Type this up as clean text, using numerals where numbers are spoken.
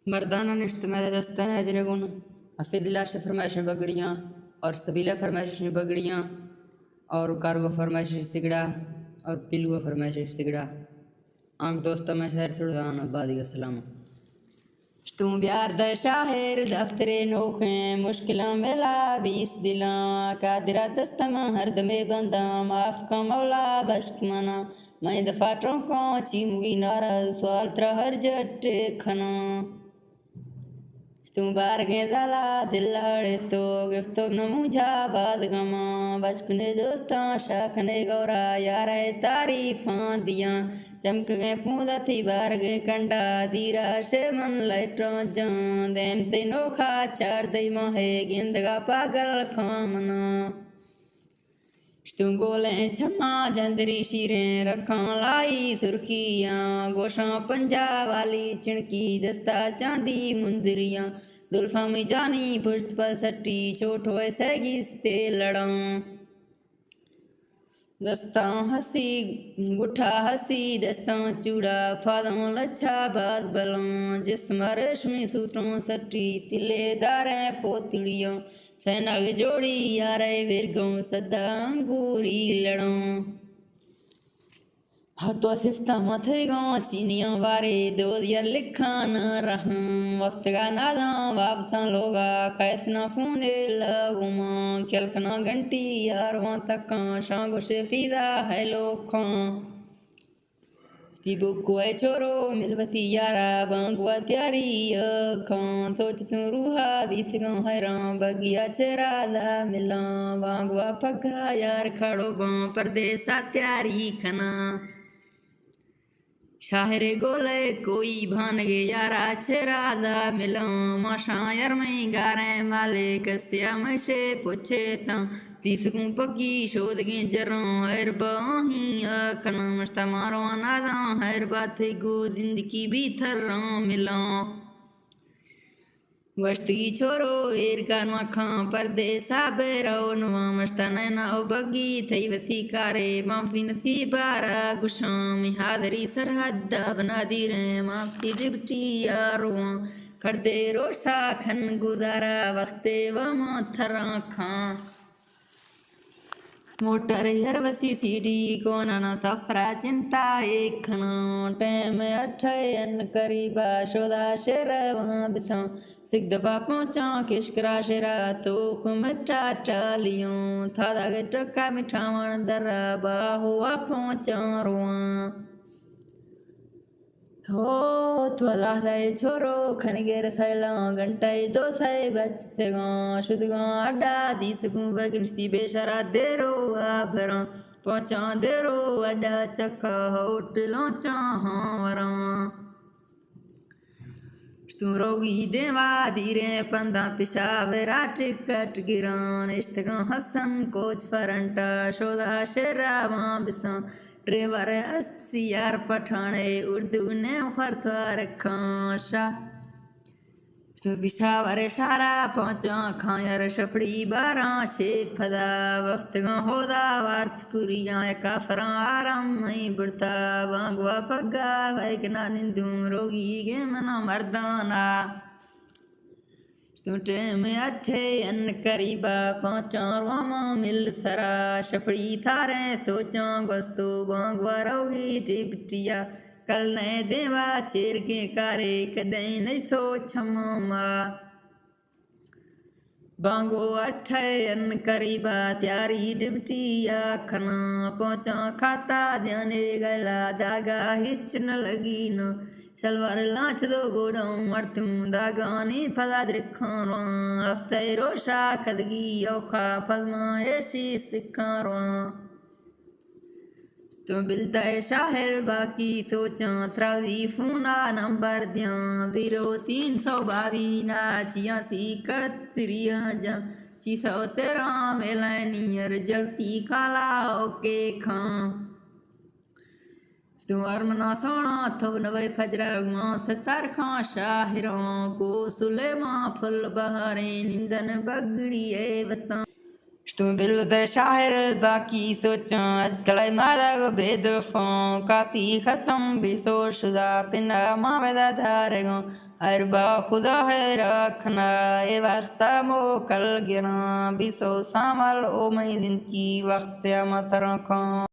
मर्दाना निश्त मेरे दस्तान अजर गुण हफिदिला से फरमाइश बगड़ियाँ और सबीला फरमाइश बगड़ियाँ और कार्गो फरमाइश सिगड़ा और पिलुआ फरमाइश सिगड़ा आंख दोस्तों में शहर सुल्तान आबादी का सलाम तू प्यार द शाहिर दफ्तरे नोखे मुश्किलां मेला बीस दिला कादिरा दस्तम हरद में बंदा माफ का मौला बश्क मना मैं दफा ट्रोंको चीमुगी नाराज सवाल त्रा हर जट खना तू बार के जाला दिल लड़े तो गिफ्तो न मुझा बाद गमा बचकने दोस्तां शाखने गौरा यार है तारीफां दिया चमक गए फूदा थी बार गए कंडा दीरा से मन लाइटों जान देम ते नोखा चार दई मोहे गेंदगा पागल खामना तू गोले छमा जंदरी शीरें रखा लाई सुर्खियाँ गोशा पंजा वाली चिणकी दस्ता चांदी मुंदरियाँ दुल्फा में जानी पुष्ट पर सट्टी चोट हुए सैगिस्ते लड़ा दस्ता हसी गुठा हसी दस्ता चूड़ा फादों लच्छा बाद बलों जिसम रेशमी सूटों सट्टी तिलेदारें पोतड़ियों सैनग जोड़ी यारे विरगों सदा अंगूरी लड़ों हतो सिफ्ता मथे गाँव चीनियाँ वारे दो दिया लिखा न रहा वक्त का नादा वापता लोगा कैसना फोने लगुमा चलकना घंटी यार वहाँ तक शांगो से फीदा है लोखा बुको है छोरो मिलवती यारा बांगुआ त्यारी खां सोच तू रूहा बीस गाँव हैरान बगिया चरादा मिला बांगुआ पगा यार खड़ो बाँ परदेसा त्यारी खना शाहरे गोले कोई भान गे यारा चरादा मिला माशायर में गारे माले कस्या में से पूछे ता तीसकूं पकी शोध गे जरों हर बाही अखना मस्ता मारो अनादा हर बात गो जिंदगी भी थर्रा मिला वस्ती छोरो एर कान खां परदेसा बेरो नवा मस्ता नैना ओ बगी थई वथी कारे माफी नथी बारा गुशाम हादरी सरहद बना दी रे माफी डिबटी यारो खड़दे रोशा खन गुदारा वक्ते वमा थरा खां मोटर हर वसी सीढ़ी को नाना सफरा चिंता एक खना टैम अठन करीबा शोदा शेर वहाँ बिसा सिख दफा पहुँचा किशकरा शेरा तो खुमटा टालियों था दागे टक्का मिठावन दरा बाहुआ पहुँचा रुआ हो थोला है छोरो खनगेर थैला घंटाई दो सै बच्चे गाँ शुद्ध गाँ अड्डा दीस गुँ बगिनस्ती बेशरा देरो आभरा पहुँचा देरो अड्डा चक्का होटलों चाहाँ वरा तू रोगी देवा धीरे पंदा पिशावरा टिकट गिरान इश्तगा हसन कोच फरंटा शोदा शेरा वहाँ बिसा ड्रेवर यार पठाने उर्दू ने खरता रखा शाह तो पिशावर शारा पहुँचा खायर शफड़ी बारा शे फदा वक्त होदा वार्थ पुरिया काफरा आराम नहीं बढ़ता बांगवा पगा वैगना निंदू रोगी गे मना मर्दाना टूटे में अठे अन करीबा पहुँचा वामा मिल सरा शफड़ी थारे सोचा वस्तु बांगवा रोगी टिपटिया कल नए देवा चेर के कारे कदई नहीं सोच मामा बांगो अठन करीबा त्यारी डिबटिया खना पहुँचा खाता ध्याने गला दागा हिच न लगी न सलवार लाच दो गोड़ों मरतूं दागानी फला द्रिखाना हफ्ते रोशा खदगी औखा फलमा ऐसी सिखारा तो बिलता है शाहिर बाकी सोचा त्रावी फूना नंबर दिया 0322 छियासी 613 मेलानियर जलती काला ओके खां तुमार मना सोना थो नवे फजरा मां सतार खां शाहिरों को सुलेमा फुल बहारे निंदन बगड़ी है वता तुम बिल द शाहिर बाकी सोचो अजकल मादा को बेदफों काफी खत्म बिसो शुदा पिना मावेदा धारेगो अरबा खुदा है रखना ए वक्त मो कल गिरा बिसो सामल ओ मई दिन की वक्त मतरों को।